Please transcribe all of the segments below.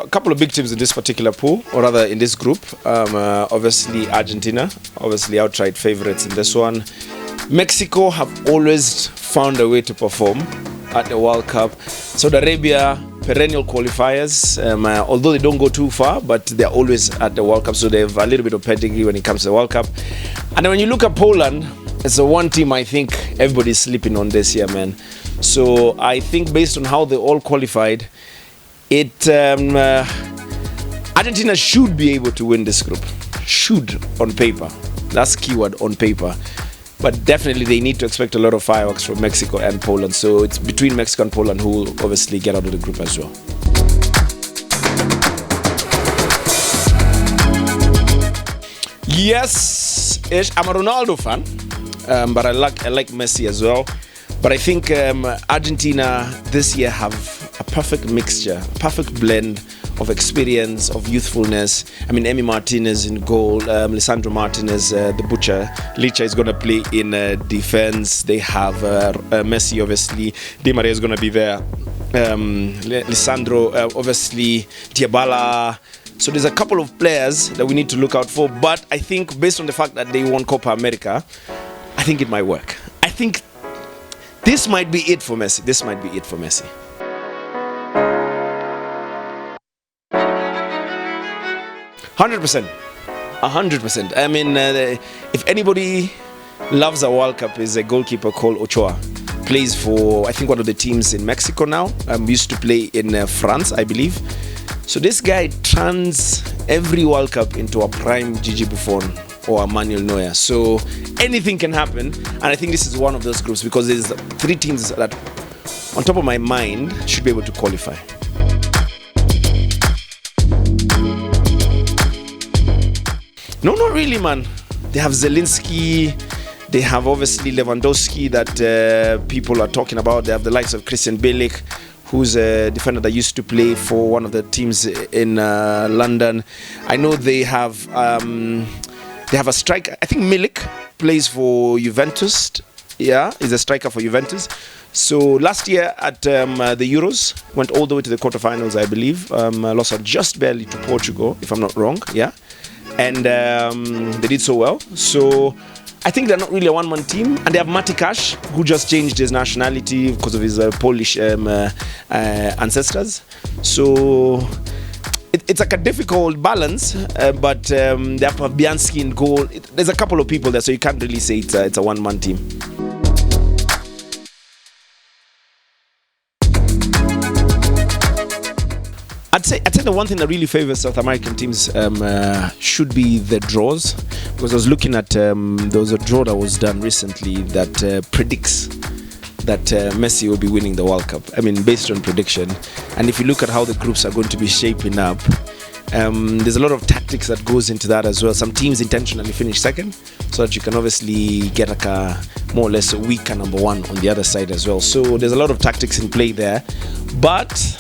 a couple of big teams in this particular pool, or rather in this group. Obviously Argentina, obviously outright favorites in this one. Mexico have always found a way to perform at the World Cup. Saudi Arabia, perennial qualifiers, although they don't go too far, but they're always at the World Cup, so they have a little bit of pedigree when it comes to the World Cup. And then when you look at Poland, it's the one team I think everybody's sleeping on this year, man. So I think based on how they all qualified, Argentina should be able to win this group. Should, on paper. That's keyword, on paper. But definitely they need to expect a lot of fireworks from Mexico and Poland. So it's between Mexico and Poland who will obviously get out of the group as well. Yes, I'm a Ronaldo fan, but I like Messi as well. But I think Argentina this year have a perfect mixture, a perfect blend of experience, of youthfulness. I mean, Emi Martinez in goal, Lisandro Martinez, the butcher. Licha is going to play in defense. They have Messi, obviously. Di Maria is going to be there. Lisandro, obviously. Dybala. So there's a couple of players that we need to look out for. But I think based on the fact that they won Copa America, I think it might work. I think this might be it for Messi. 100%. I mean, if anybody loves a World Cup, is a goalkeeper called Ochoa. Plays for, I think, one of the teams in Mexico now. Used to play in France, I believe. So this guy turns every World Cup into a prime Gigi Buffon or a Manuel Neuer. So anything can happen. And I think this is one of those groups because there's 3 teams that, on top of my mind, should be able to qualify. No, not really, man. They have Zelensky. They have obviously Lewandowski that people are talking about. They have the likes of Christian Bielik, who's a defender that used to play for one of the teams in London. I know they have a striker. I think Milik plays for Juventus. Yeah, he's a striker for Juventus. So last year at the Euros, went all the way to the quarterfinals, I believe. Lost just barely to Portugal, if I'm not wrong. Yeah. And they did so well. So I think they're not really a one-man team. And they have Matikash, who just changed his nationality because of his Polish ancestors. So it's like a difficult balance, but they have Fabianski in goal. There's a couple of people there, so you can't really say it's a one-man team. I'd say the one thing that really favors South American teams should be the draws, because I was looking at there was a draw that was done recently that predicts that Messi will be winning the World Cup. I mean, based on prediction, and if you look at how the groups are going to be shaping up, there's a lot of tactics that goes into that as well. Some teams intentionally finish second so that you can obviously get like a more or less a weaker number one on the other side as well. So there's a lot of tactics in play there, but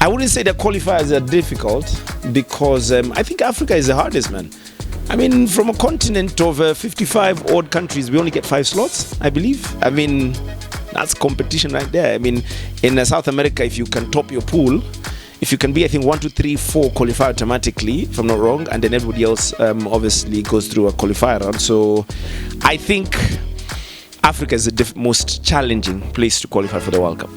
I wouldn't say the qualifiers are difficult because I think Africa is the hardest, man. I mean, from a continent of 55 odd countries, we only get 5 slots, I believe. I mean, that's competition right there. I mean, in South America, if you can top your pool, if you can be, I think, 1, 2, 3, 4 qualify automatically, if I'm not wrong, and then everybody else obviously goes through a qualifier round. So I think Africa is the most challenging place to qualify for the World Cup.